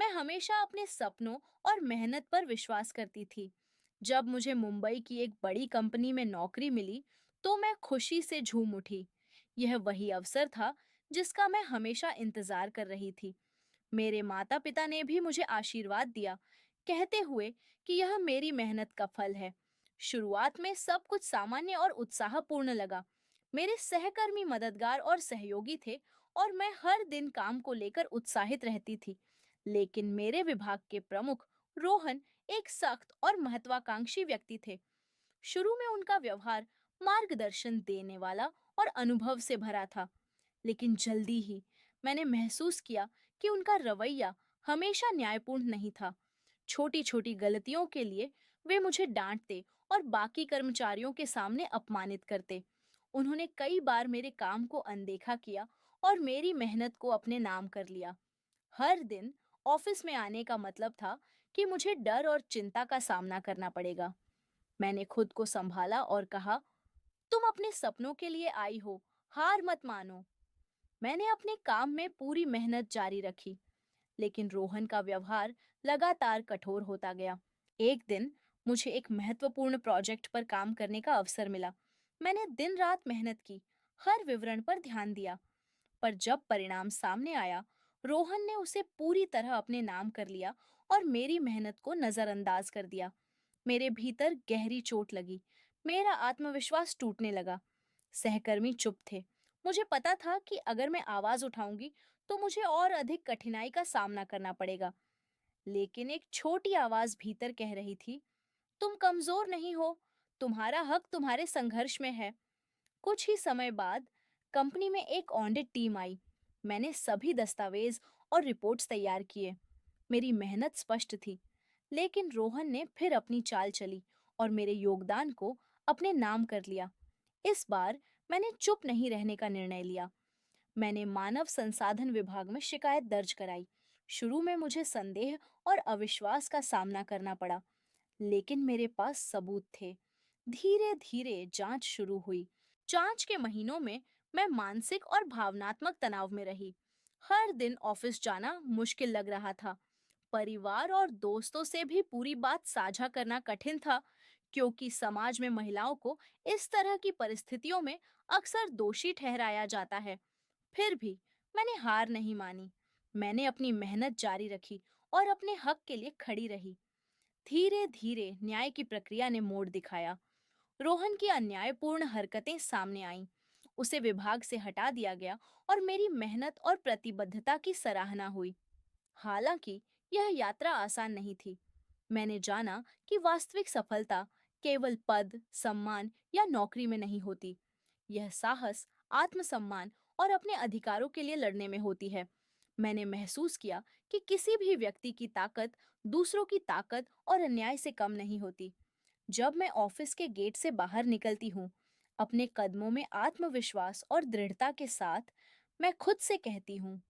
मैं हमेशा अपने सपनों और मेहनत पर विश्वास करती थी। जब मुझे मुंबई की एक बड़ी कंपनी में नौकरी मिली, तो मैं खुशी से झूम उठी। यह वही अवसर था जिसका मैं हमेशा इंतजार कर रही थी। मेरे माता-पिता ने भी मुझे आशीर्वाद दिया, कहते हुए कि यह मेरी मेहनत का फल है। शुरुआत में सब कुछ सामान्य और उत्साहपूर्ण लगा। मेरे सहकर्मी मददगार और सहयोगी थे और मैं हर दिन काम को लेकर उत्साहित रहती थी। लेकिन मेरे विभाग के प्रमुख रोहन एक सख्त और महत्वाकांक्षी व्यक्ति थे। शुरू में उनका व्यवहार मार्गदर्शन देने वाला और अनुभव से भरा था, लेकिन जल्दी ही मैंने महसूस किया कि उनका रवैया हमेशा न्यायपूर्ण नहीं था। छोटी-छोटी गलतियों के लिए वे मुझे डांटते और बाकी कर्मचारियों के सामने अपमानित करते। उन्होंने कई बार मेरे काम को अनदेखा किया और मेरी मेहनत को अपने नाम कर लिया। हर दिन ऑफिस में आने का मतलब था कि मुझे डर और चिंता का सामना करना पड़ेगा। मैंने खुद को संभाला और कहा, तुम अपने सपनों के लिए आई हो, हार मत मानो। मैंने अपने काम में पूरी मेहनत जारी रखी, लेकिन रोहन का व्यवहार लगातार कठोर होता गया। एक दिन मुझे एक महत्वपूर्ण प्रोजेक्ट पर काम करने का अवसर मिला। मैंने दिन रात मेहनत की, हर विवरण पर ध्यान दिया, पर जब परिणाम सामने आया, रोहन ने उसे पूरी तरह अपने नाम कर लिया और मेरी मेहनत को नजरअंदाज कर दिया। मेरे भीतर गहरी चोट लगी। मेरा आत्मविश्वास टूटने लगा। सहकर्मी चुप थे। मुझे पता था कि अगर मैं आवाज उठाऊंगी, तो मुझे और अधिक कठिनाई का सामना करना पड़ेगा। लेकिन एक छोटी आवाज भीतर कह रही थी, तुम कमजोर नहीं हो, तुम्हारा हक तुम्हारे संघर्ष में है। कुछ ही समय बाद कंपनी में एक ऑडिट टीम आई। मैंने सभी दस्तावेज और रिपोर्ट्स तैयार किए। मेरी मेहनत स्पष्ट थी, लेकिन रोहन ने फिर अपनी चाल चली और मेरे योगदान को अपने नाम कर लिया। इस बार मैंने चुप नहीं रहने का निर्णय लिया। मैंने मानव संसाधन विभाग में शिकायत दर्ज कराई। शुरू में मुझे संदेह और अविश्वास का सामना करना पड़ा, लेकिन मेरे पास सबूत थे। धीरे धीरे जांच शुरू हुई। जांच के महीनों में मैं मानसिक और भावनात्मक तनाव में रही। हर दिन ऑफिस जाना मुश्किल लग रहा था। परिवार और दोस्तों से भी पूरी बात साझा करना कठिन था, क्योंकि समाज में महिलाओं को इस तरह की परिस्थितियों में अक्सर दोषी ठहराया जाता है। फिर भी मैंने हार नहीं मानी। मैंने अपनी मेहनत जारी रखी और अपने हक के लिए खड़ी रही। धीरे धीरे न्याय की प्रक्रिया ने मोड़ दिखाया। रोहन की अन्यायपूर्ण हरकतें सामने आईं। उसे विभाग से हटा दिया गया और मेरी मेहनत और प्रतिबद्धता की सराहना हुई। हालांकि यह यात्रा आसान नहीं थी। मैंने जाना कि वास्तविक सफलता केवल पद, सम्मान या नौकरी में नहीं होती। यह साहस, आत्मसम्मान और अपने अधिकारों के लिए लड़ने में होती है। मैंने महसूस किया कि किसी भी व्यक्ति की ताकत दूसरों की ताकत और अन्याय से कम नहीं होती। जब मैं ऑफिस के गेट से बाहर निकलती हूँ, अपने कदमों में आत्मविश्वास और दृढ़ता के साथ, मैं खुद से कहती हूँ,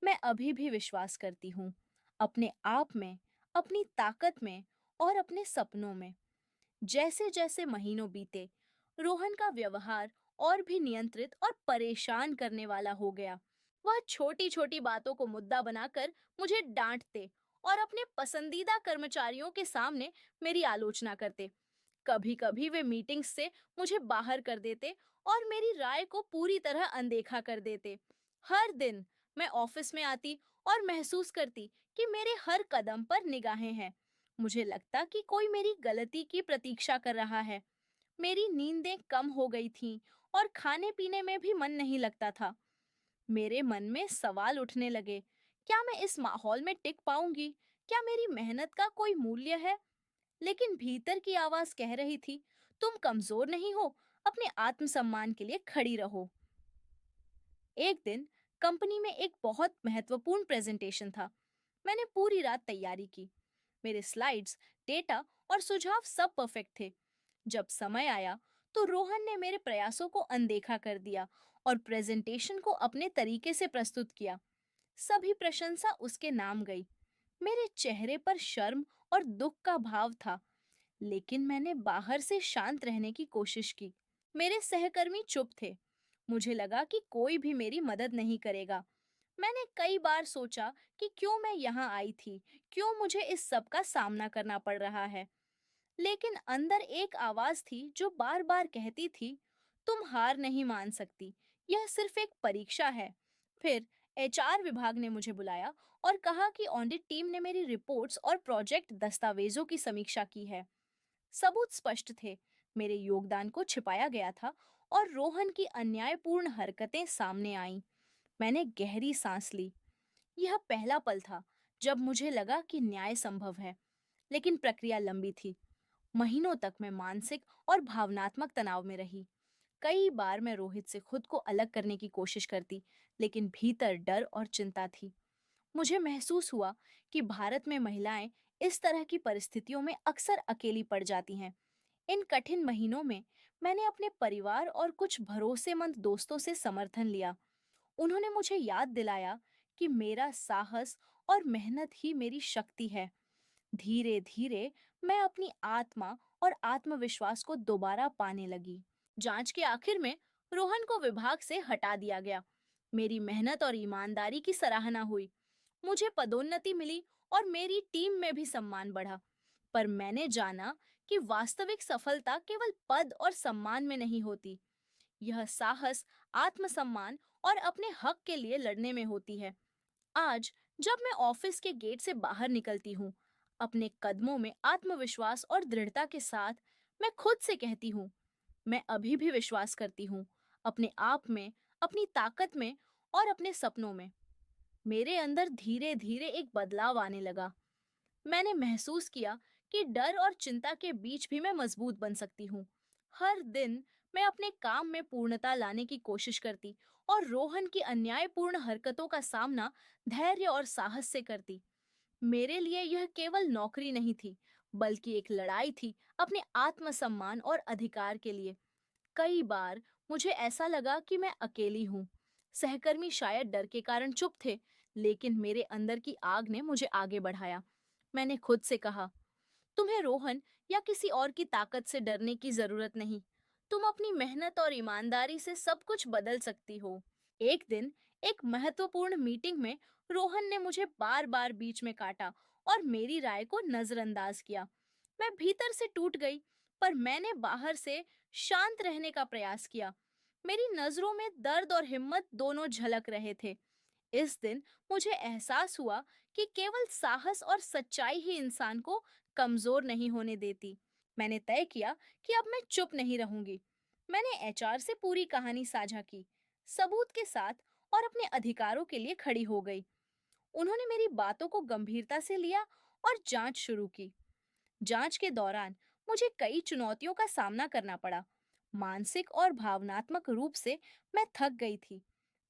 मैं अभी भी विश्वास करती हूँ, अपने आप में, अपनी ताकत में और अपने सपनों में। जैसे जैसे महीनों बीते, रोहन का व्यवहार और भी नियंत्रित और परेशान करने वाला हो गया। वह छोटी छोटी बातों को मुद्दा बनाकर मुझे डांटते और अपने पसंदीदा कर्मचारियों के सामने मेरी आलोचना करते। कभी कभी वे मीटिंग्स से मुझे बाहर कर देते और मेरी राय को पूरी तरह अनदेखा कर देते। हर दिन मैं ऑफिस में आती और महसूस करती कि मेरे हर कदम पर निगाहें हैं। मुझे लगता कि कोई मेरी गलती की प्रतीक्षा कर रहा है। मेरी नींदें कम हो गई थीं और खाने पीने में भी मन नहीं लगता था। मेरे मन में सवाल उठने लगे, क्या मैं इस माहौल में टिक पाऊंगी? क्या मेरी मेहनत का कोई मूल्य है? लेकिन भीतर की आवाज कह रही थी, तुम कमजोर नहीं हो, अपने आत्मसम्मान के लिए खड़ी रहो। एक दिन कंपनी में एक बहुत महत्वपूर्ण प्रेजेंटेशन था। मैंने पूरी रात तैयारी की। मेरे स्लाइड्स, डेटा और सुझाव सब परफेक्ट थे। जब समय आया, तो रोहन ने मेरे प्रयासों को अनदेखा कर दिया और प्रेजेंटेशन को अपने तरीके से प्रस्तुत किया। सभी प्रशंसा उसके नाम गई। मेरे चेहरे पर शर्म और दुख का भाव था, लेकिन मैंने बाहर से शांत रहने की कोशिश की। मेरे सहकर्मी चुप थे। मुझे लगा कि कोई भी मेरी मदद नहीं करेगा। मैंने कई बार सोचा कि क्यों मैं यहाँ आई थी, क्यों मुझे इस सब का सामना करना पड़ रहा है। लेकिन अंदर एक आवाज थी जो बार बार कहती थी, तुम हार नहीं मान सकती, यह सिर्फ एक परीक्षा है। फिर एचआर विभाग ने मुझे बुलाया और कहा कि ऑडिट टीम ने मेरी रिपोर्ट्स और प्रोजेक्ट दस्तावेजों की समीक्षा की है। सबूत स्पष्ट थे, मेरे योगदान को छिपाया गया था और रोहन की अन्यायपूर्ण हरकतें सामने आईं। मैंने गहरी सांस ली। यह पहला पल था जब मुझे लगा कि न्याय संभव है, लेकिन प्रक्रिया लंबी थी। महीनों तक मैं मानसिक और भावनात्मक तनाव में रही। कई बार मैं रोहित से खुद को अलग करने की कोशिश करती, लेकिन भीतर डर और चिंता थी। मुझे महसूस हुआ कि भारत में महिलाएं इस तरह की परिस्थितियों में अक्सर अकेली पड़ जाती हैं। इन कठिन महीनों में मैंने अपने परिवार और कुछ भरोसेमंद दोस्तों से समर्थन लिया। उन्होंने मुझे याद दिलाया कि मेरा साहस और मेहनत ही मेरी शक्ति है। धीरे धीरे मैं अपनी आत्मा और आत्मविश्वास को दोबारा पाने लगी। जांच के आखिर में रोहन को विभाग से हटा दिया गया। मेरी मेहनत और ईमानदारी की सराहना हुई। मुझे पदोन्नति मिली और मेरी टीम में भी सम्मान बढ़ा। पर मैंने जाना कि वास्तविक सफलता केवल पद और सम्मान में नहीं होती। यह साहस, आत्मसम्मान और अपने हक के लिए लड़ने में होती है। आज जब मैं ऑफिस के गेट से बाहर निकलती हूँ, अपने कदमों में आत्मविश्वास और दृढ़ता के साथ, मैं खुद से कहती हूँ, मैं अभी भी विश्वास करती हूँ, अपने आप में, अपनी ताकत में और अपने सपनों में। मेरे अंदर धीरे धीरे एक बदलाव आने लगा। मैंने महसूस किया कि डर और चिंता के बीच भी मैं मजबूत बन सकती हूँ। हर दिन मैं अपने काम में पूर्णता लाने की कोशिश करती और रोहन की अन्यायपूर्ण हरकतों का सामना धैर्य और साहस से करती। मेरे लिए यह केवल नौकरी नहीं थी, बल्कि एक लड़ाई थी अपने आत्मसम्मान और अधिकार के लिए। कई बार मुझे ऐसा लगा कि मैं अकेली हूँ। सहकर्मी शायद डर के कारण चुप थे, लेकिन मेरे अंदर की आग ने मुझे आगे बढ़ाया। मैंने खुद से कहा, तुम्हें रोहन या किसी और की ताकत से डरने की जरूरत नहीं। तुम अपनी मेहनत और ईमानदारी से सब कुछ बदल सकती हो। एक दिन एक महत्वपूर्ण मीटिंग में रोहन ने मुझे बार बार बीच में काटा और मेरी राय को नजरअंदाज किया। मैं भीतर से टूट गई, पर मैंने बाहर से शांत रहने का प्रयास किया। मेरी नजरों में दर्द और हिम्मत दोनों झलक रहे थे। इस दिन मुझे एहसास हुआ कि केवल साहस और सच्चाई ही इंसान को कमजोर नहीं होने देती। मैंने तय किया कि अब मैं चुप नहीं रहूंगी। मैंने एचआर से पूरी कहानी साझा की, सबूत के साथ, और अपने अधिकारों के लिए खड़ी हो गई। उन्होंने मेरी बातों को गंभीरता से लिया और जांच शुरू की। जांच के दौरान मुझे कई चुनौतियों का सामना करना पड़ा। मानसिक और भावनात्मक रूप से मैं थक गई थी।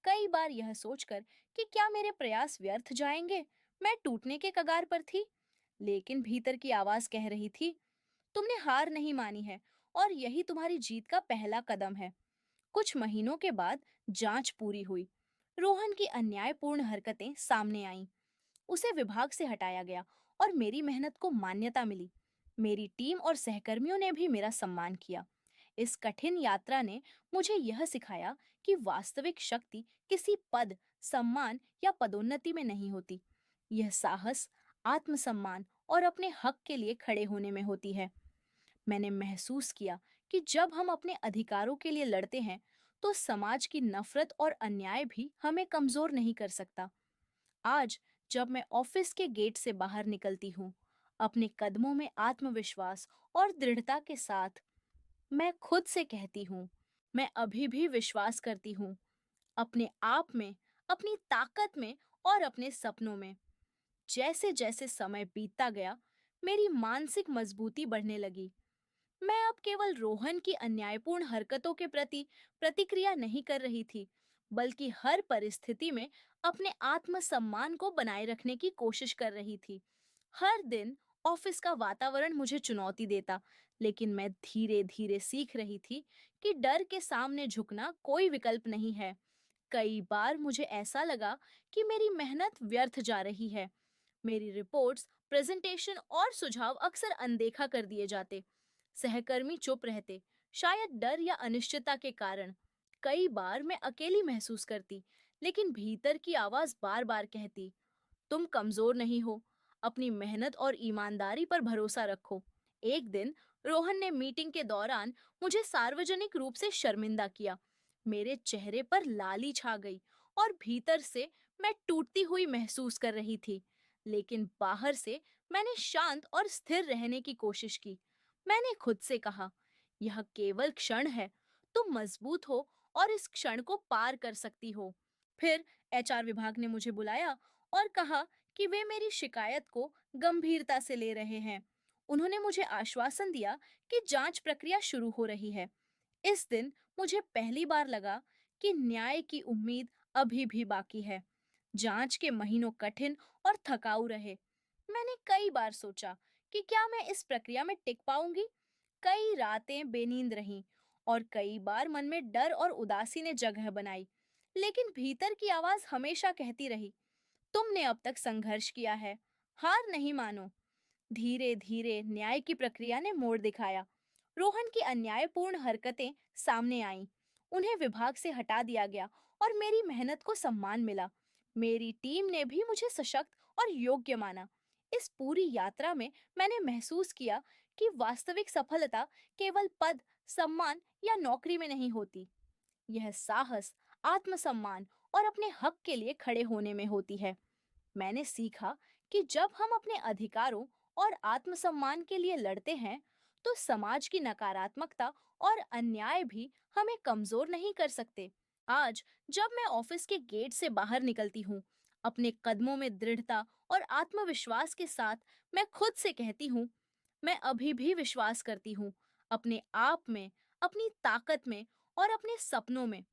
कई बार यह सोचकर कि क्या मेरे प्रयास व्यर्थ जाएंगे, मैं टूटने के कगार पर थी। लेकिन भीतर की आवाज कह रही थी, तुमने हार नहीं मानी है और यही तुम्हारी जीत का पहला कदम है। कुछ महीनों के बाद जांच पूरी हुई। रोहन की अन्यायपूर्ण हरकतें सामने आईं। उसे विभाग से हटाया गया और मेरी मेहनत को मान्यता मिली। मेरी टीम और सहकर्मियों ने भी मेरा सम्मान किया। इस कठिन यात्रा ने मुझे यह सिखाया कि वास्तविक शक्ति किसी पद, सम्मान या पदोन्नति में नहीं होती। यह साहस, आत्मसम्मान और अपने हक के लिए खड़े होने में होती है। मैंने महसूस किया कि जब हम अपने अधिकारों के लिए लड़ते हैं, तो समाज की नफरत और अन्याय भी हमें कमजोर नहीं कर सकता। आज जब मैं ऑफिस के गेट से बाहर निकलती हूँ, अपने कदमों में आत्मविश्वास और दृढ़ता के साथ, मैं खुद से कहती हूँ, मैं अभी भी विश्वास करती हूँ, अपने आप में, अपनी ताकत में और अपने सपनों में। जैसे जैसे समय बीतता गया, मेरी मानसिक मजबूती बढ़ने लगी। मैं अब केवल रोहन की अन्यायपूर्ण हरकतों के प्रति प्रतिक्रिया नहीं कर रही थी, बल्कि हर परिस्थिति में अपने आत्मसम्मान को बनाए रखने की कोशिश कर रही थी। हर दिन ऑफिस का वातावरण मुझे चुनौती देता, लेकिन मैं धीरे धीरे सीख रही थी कि डर के सामने झुकना कोई विकल्प नहीं है। कई बार मुझे ऐसा लगा कि मेरी मेहनत व्यर्थ जा रही है। मेरी रिपोर्ट्स, प्रेजेंटेशन और सुझाव अक्सर अनदेखा कर दिए जाते। सहकर्मी चुप रहते, शायद डर या अनिश्चितता के कारण। कई बार मैं अकेली महसूस करती, लेकिन भीतर की आवाज बार बार कहती, तुम कमजोर नहीं हो, अपनी मेहनत और ईमानदारी पर भरोसा रखो। एक दिन रोहन ने मीटिंग के दौरान मुझे सार्वजनिक रूप से शर्मिंदा किया। मेरे चेहरे पर लाली छा गई और भीतर से मैं टूटती हुई महसूस कर रही थी। लेकिन बाहर से मैंने शांत और स्थिर रहने की कोशिश की। मैंने खुद से कहा, यह केवल क्षण है, तुम मजबूत हो और इस क्षण को पार कर सकती हो। फिर एचआर विभाग ने मुझे बुलाया और कहा कि वे मेरी शिकायत को गंभीरता से ले रहे हैं। उन्होंने मुझे आश्वासन दिया कि जांच प्रक्रिया शुरू हो रही है। इस दिन मुझे पहली बार लगा कि न्याय की उम्मीद अभी भी बाकी है। जांच के महीनों कठिन और थकाऊ रहे। मैंने कई बार सोचा कि क्या मैं इस प्रक्रिया में टिक पाऊंगी। कई रातें बेनींद रहीं और कई बार मन में डर और उदासी ने जगह बनाई। लेकिन भीतर की आवाज हमेशा कहती रही, तुमने अब तक संघर्ष किया है, हार नहीं मानो। धीरे धीरे न्याय की प्रक्रिया ने मोड़ दिखाया। रोहन की अन्यायपूर्ण हरकतें सामने आईं। उन्हें विभाग से हटा दिया गया और मेरी मेहनत को सम्मान मिला। मेरी टीम ने भी मुझे सशक्त और योग्य माना। इस पूरी यात्रा में मैंने महसूस किया कि वास्तविक सफलता केवल पद, सम्मान या नौकरी में नहीं होती। यह साहस, आत्मसम्मान और अपने हक के लिए खड़े होने में होती है। मैंने सीखा कि जब हम अपने अधिकारों और आत्मसम्मान के लिए लड़ते हैं, तो समाज की नकारात्मकता और अन्याय भी हमें कमजोर नहीं कर सकते। आज जब मैं ऑफिस के गेट से बाहर निकलती हूँ, अपने कदमों में दृढ़ता और आत्मविश्वास के साथ मैं खुद से कहती हूँ, मैं अभी भी विश्वास करती हूँ, अपने आप में, अपनी ताकत में और अपने सपनों में।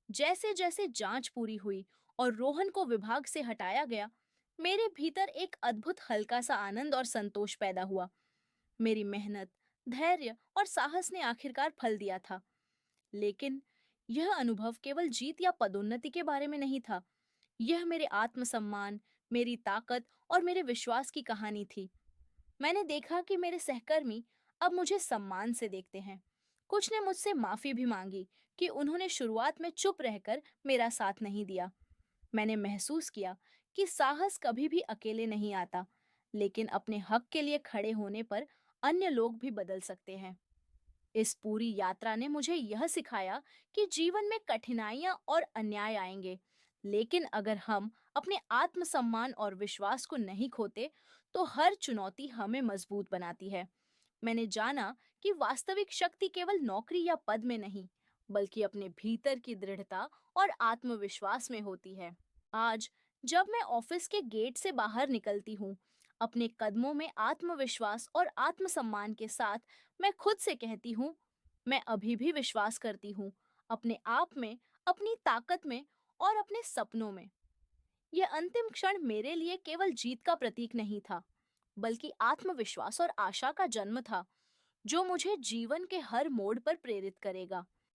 जैसे जैसे जांच पूरी हुई और रोहन को विभाग से हटाया गया, मेरे भीतर एक अद्भुत हल्का सा आनंद और संतोष पैदा हुआ। मेरी मेहनत, धैर्य और साहस ने आखिरकार फल दिया था। लेकिन यह अनुभव केवल जीत या पदोन्नति के बारे में नहीं था। यह मेरे आत्मसम्मान, मेरी ताकत और मेरे विश्वास की कहानी थी। मैंने देखा कि मेरे सहकर्मी अब मुझे सम्मान से देखते हैं। कुछ ने मुझसे माफी भी मांगी कि उन्होंने शुरुआत में चुप रहकर मेरा साथ नहीं दिया। मैंने महसूस किया कि साहस कभी भी अकेले नहीं आता, लेकिन अपने हक के लिए खड़े होने पर अन्य लोग भी बदल सकते हैं। इस पूरी यात्रा ने मुझे यह सिखाया कि जीवन में कठिनाइयां और अन्याय आएंगे, लेकिन अगर हम अपने आत्मसम्मान और विश्वास को नहीं खोते, तो हर चुनौती हमें मजबूत बनाती है। मैंने जाना कि वास्तविक शक्ति केवल नौकरी या पद में नहीं, बल्कि अपने भीतर की दृढ़ता और आत्मविश्वास में होती है। आज जब मैं ऑफिस के गेट से बाहर निकलती हूँ, अपने कदमों में आत्मविश्वास और आत्मसम्मान के साथ मैं खुद से कहती हूँ, मैं अभी भी विश्वास करती हूँ, अपने आप में, अपनी ताकत में और अपने सपनों में। यह अंतिम क्षण मेरे लिए केवल जीत का प्रतीक नहीं था, बल्कि आत्मविश्वास और आशा का जन्म था, जो मुझे जीवन के हर मोड़ पर प्रेरित करेगा।